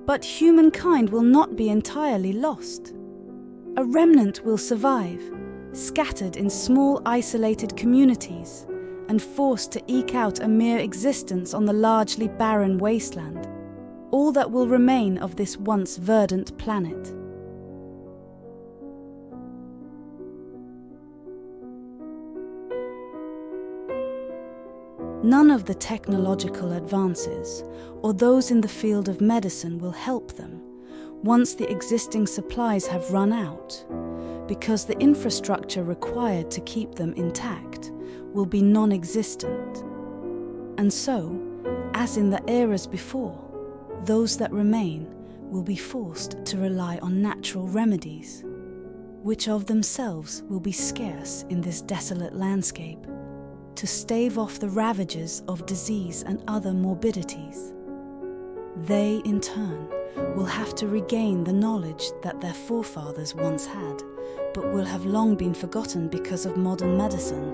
But humankind will not be entirely lost. A remnant will survive, scattered in small isolated communities and forced to eke out a mere existence on the largely barren wasteland, all that will remain of this once verdant planet. None of the technological advances or those in the field of medicine will help them once the existing supplies have run out, because the infrastructure required to keep them intact will be non-existent. And so, as in the eras before, those that remain will be forced to rely on natural remedies, which of themselves will be scarce in this desolate landscape, to stave off the ravages of disease and other morbidities. They, in turn, will have to regain the knowledge that their forefathers once had, but will have long been forgotten because of modern medicine.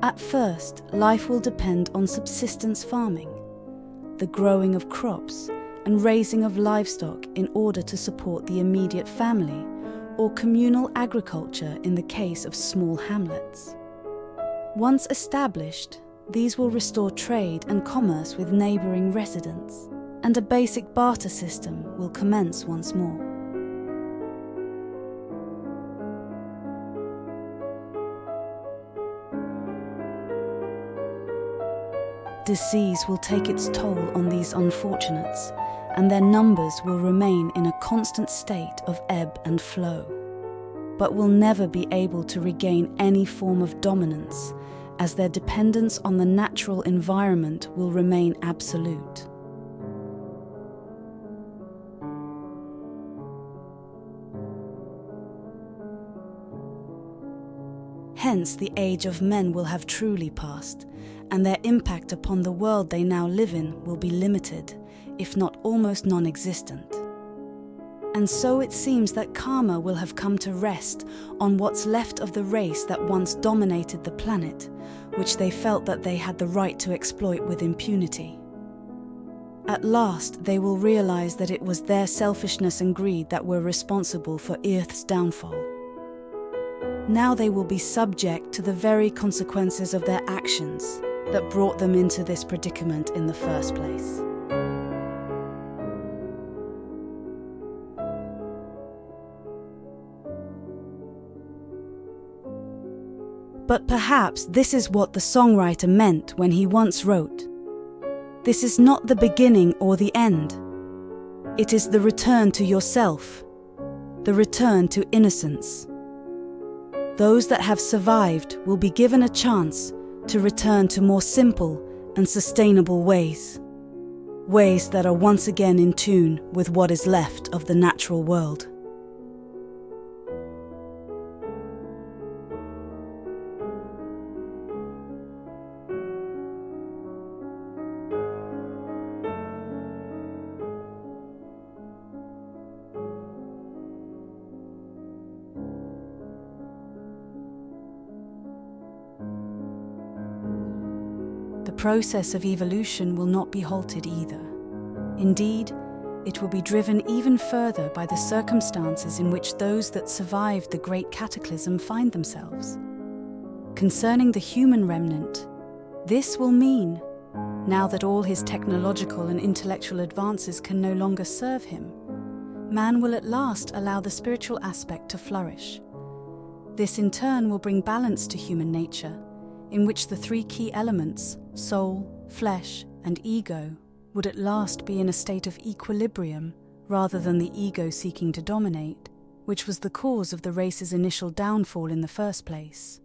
At first, life will depend on subsistence farming, the growing of crops and raising of livestock in order to support the immediate family, or communal agriculture in the case of small hamlets. Once established, these will restore trade and commerce with neighbouring residents, and a basic barter system will commence once more. Disease will take its toll on these unfortunates, and their numbers will remain in a constant state of ebb and flow, but will never be able to regain any form of dominance, as their dependence on the natural environment will remain absolute. Hence, the age of men will have truly passed, and their impact upon the world they now live in will be limited, if not almost non-existent. And so it seems that karma will have come to rest on what's left of the race that once dominated the planet, which they felt that they had the right to exploit with impunity. At last, they will realize that it was their selfishness and greed that were responsible for Earth's downfall. Now they will be subject to the very consequences of their actions that brought them into this predicament in the first place. But perhaps this is what the songwriter meant when he once wrote, "This is not the beginning or the end. It is the return to yourself, the return to innocence. Those that have survived will be given a chance to return to more simple and sustainable ways, ways that are once again in tune with what is left of the natural world." The process of evolution will not be halted either. Indeed, it will be driven even further by the circumstances in which those that survived the great cataclysm find themselves. Concerning the human remnant, this will mean, now that all his technological and intellectual advances can no longer serve him, man will at last allow the spiritual aspect to flourish. This in turn will bring balance to human nature, in which the three key elements, soul, flesh, and ego, would at last be in a state of equilibrium rather than the ego seeking to dominate, which was the cause of the race's initial downfall in the first place.